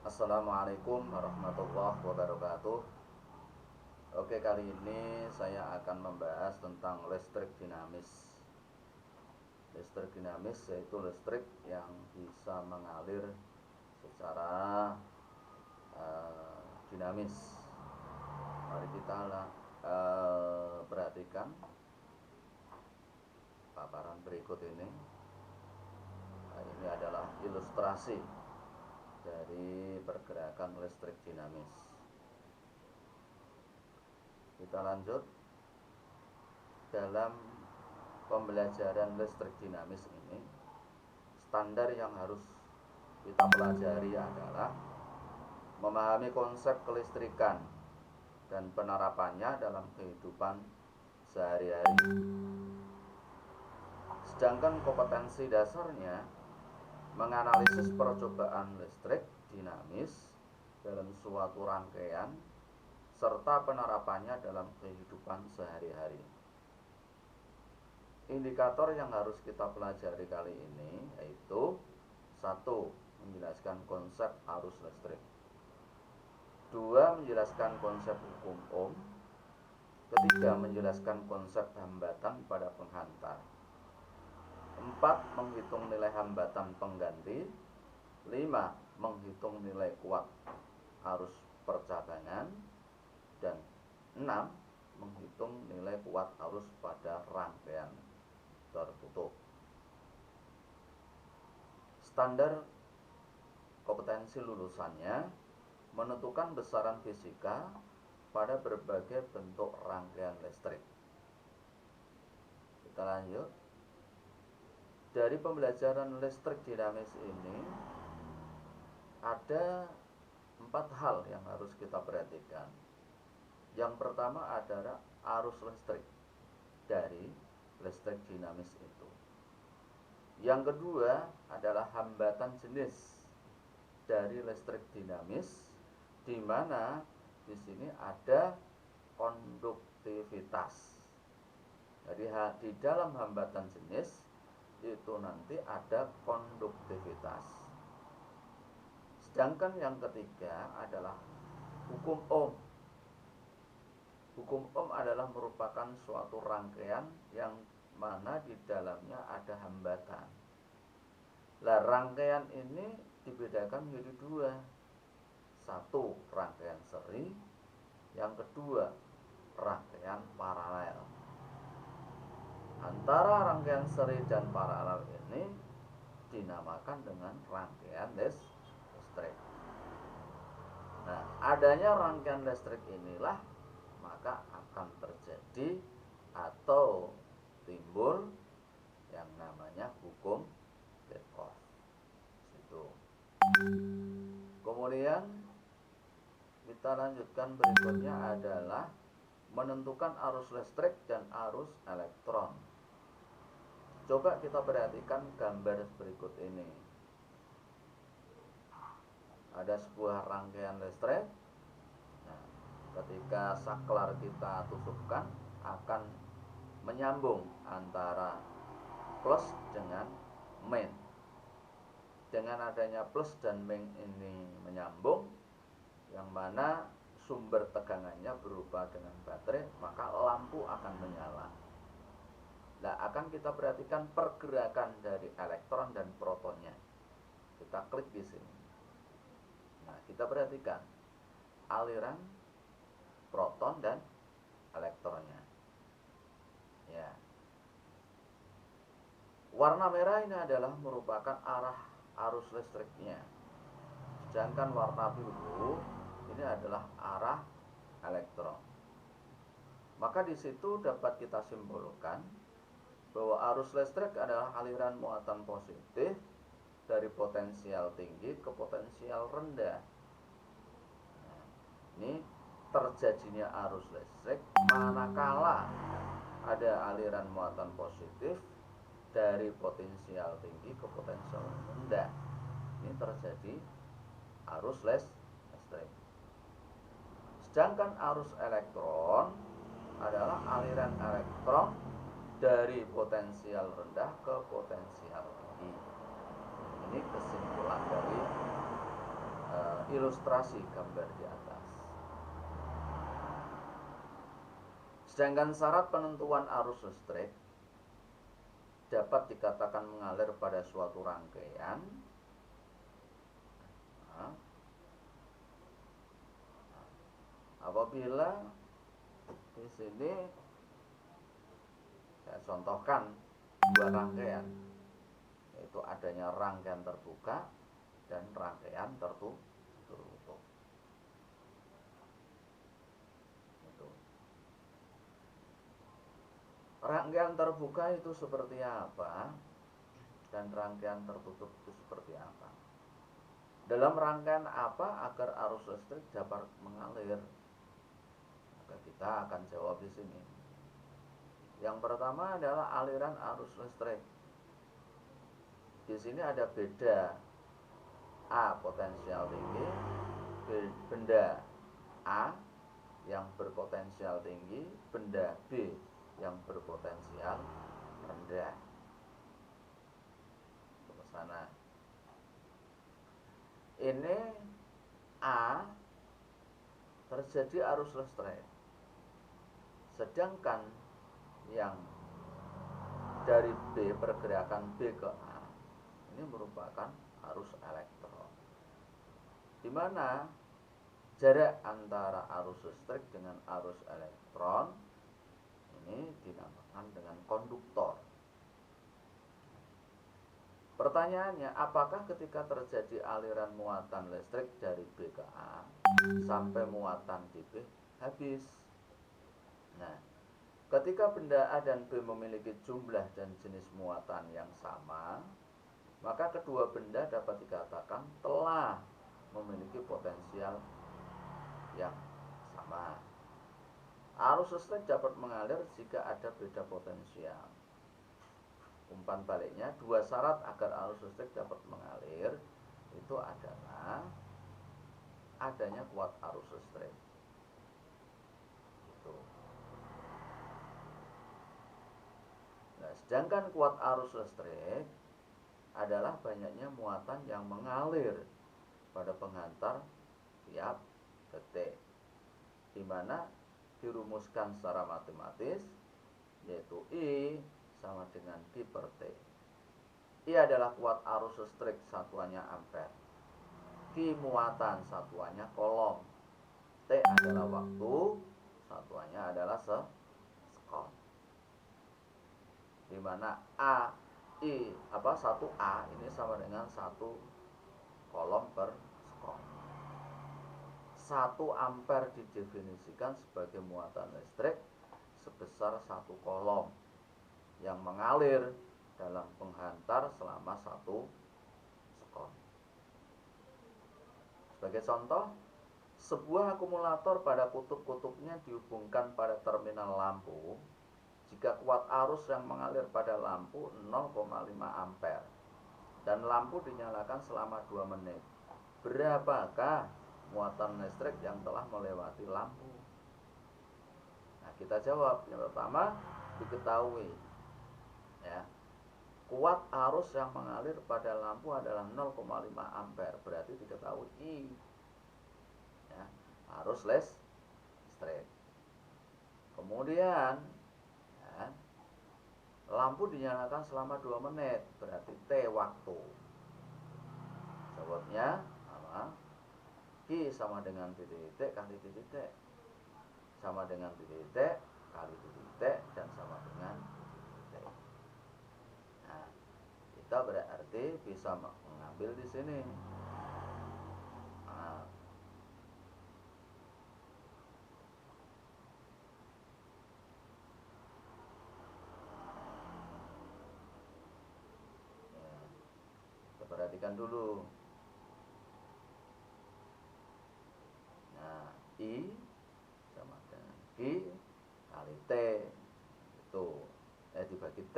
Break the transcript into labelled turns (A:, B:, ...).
A: Assalamualaikum warahmatullahi wabarakatuh. Oke, kali ini saya akan membahas tentang listrik dinamis. Listrik dinamis yaitu listrik yang bisa mengalir secara dinamis. Mari kita perhatikan paparan berikut ini. Ini adalah ilustrasi dari pergerakan listrik dinamis. Kita lanjut. Dalam pembelajaran listrik dinamis ini, standar yang harus kita pelajari adalah memahami konsep kelistrikan dan penerapannya dalam kehidupan sehari-hari. Sedangkan kompetensi dasarnya menganalisis percobaan listrik dinamis dalam suatu rangkaian serta penerapannya dalam kehidupan sehari-hari. Indikator yang harus kita pelajari kali ini yaitu 1. Menjelaskan konsep arus listrik. 2. Menjelaskan konsep hukum Ohm. 3. Menjelaskan konsep hambatan pada penghantar. 4. Menghitung nilai hambatan pengganti. 5. Menghitung nilai kuat arus percabangan. Dan 6. Menghitung nilai kuat arus pada rangkaian tertutup. Standar kompetensi lulusannya menentukan besaran fisika pada berbagai bentuk rangkaian listrik. Kita lanjut. Dari pembelajaran listrik dinamis ini ada 4 hal yang harus kita perhatikan. Yang pertama adalah arus listrik dari listrik dinamis itu. Yang kedua adalah hambatan jenis dari listrik dinamis, di mana di sini ada konduktivitas. Jadi di dalam hambatan jenis itu nanti ada konduktivitas. Sedangkan yang ketiga adalah hukum Ohm. Hukum Ohm adalah merupakan suatu rangkaian yang mana di dalamnya ada hambatan. Nah, rangkaian ini dibedakan menjadi 2. 1. Rangkaian seri. Yang kedua, rangkaian paralel. Antara rangkaian seri dan paralel ini dinamakan dengan rangkaian listrik. Nah, adanya rangkaian listrik inilah maka akan terjadi atau timbul yang namanya hukum Kirchhoff. Situ. Kemudian kita lanjutkan, berikutnya adalah menentukan arus listrik dan arus elektron. Coba kita perhatikan gambar berikut ini. Ada sebuah rangkaian listrik. Nah, ketika saklar kita tutupkan akan menyambung antara plus dengan main. Dengan adanya plus dan main ini menyambung, yang mana sumber tegangannya berupa dengan baterai, maka lampu akan menyala. Nah, akan kita perhatikan pergerakan dari elektron dan protonnya. Kita klik di sini. Nah, kita perhatikan aliran proton dan elektronnya. Ya. Warna merah ini adalah merupakan arah arus listriknya. Sedangkan warna biru ini adalah arah elektron. Maka di situ dapat kita simpulkan bahwa arus listrik adalah aliran muatan positif dari potensial tinggi ke potensial rendah. Nah, ini terjadinya arus listrik manakala ada aliran muatan positif dari potensial tinggi ke potensial rendah. Ini terjadi arus listrik. Sedangkan arus elektron adalah aliran elektron dari potensial rendah ke potensial tinggi. Ini kesimpulan dari ilustrasi gambar di atas. Sedangkan syarat penentuan arus listrik dapat dikatakan mengalir pada suatu rangkaian apabila di sini saya contohkan dua rangkaian, yaitu adanya rangkaian terbuka dan rangkaian tertutup. Rangkaian terbuka itu seperti apa dan rangkaian tertutup itu seperti apa? Dalam rangkaian apa agar arus listrik dapat mengalir? Maka kita akan jawab di sini. Yang pertama adalah aliran arus listrik. Di sini ada beda A potensial tinggi, benda A yang berpotensial tinggi, benda B yang berpotensial rendah. Ke sana. Ini A terjadi arus listrik. Sedangkan yang dari B, pergerakan B ke A, ini merupakan arus elektron, di mana jarak antara arus listrik dengan arus elektron ini dinamakan dengan konduktor. Pertanyaannya, apakah ketika terjadi aliran muatan listrik dari B ke A sampai muatan di B habis? Nah, ketika benda A dan B memiliki jumlah dan jenis muatan yang sama, maka kedua benda dapat dikatakan telah memiliki potensial yang sama. Arus listrik dapat mengalir jika ada beda potensial. Umpan baliknya, dua syarat agar arus listrik dapat mengalir itu adalah adanya kuat arus listrik. Itu. Nah, sedangkan kuat arus listrik adalah banyaknya muatan yang mengalir pada penghantar tiap detik, di mana dirumuskan secara matematis, yaitu I sama dengan Q per T. I adalah kuat arus listrik, satuannya ampere. Q muatan, satuannya coulomb. T adalah waktu, satuannya adalah sekon. Di mana satu A ini sama dengan 1 coulomb per sekon. 1 ampere didefinisikan sebagai muatan listrik sebesar 1 coulomb yang mengalir dalam penghantar selama 1 sekon. Sebagai contoh, sebuah akumulator pada kutub-kutubnya dihubungkan pada terminal lampu jika kuat arus yang mengalir pada lampu 0,5 ampere dan lampu dinyalakan selama 2 menit. Berapakah muatan listrik yang telah melewati lampu? Nah, kita jawab. Yang pertama, diketahui ya, kuat arus yang mengalir pada lampu adalah 0,5 ampere, berarti diketahui I ya, arus listrik. Kemudian ya, lampu dinyalakan selama 2 menit, berarti T waktu. Jawabnya apa? Q sama dengan titik T kali titik T, sama dengan titik T kali titik T, dan sama dengan T. Nah, kita berarti bisa mengambil di sini. Nah, ya, kita perhatikan dulu. Nah, I sama dengan Q kali T itu dibagi T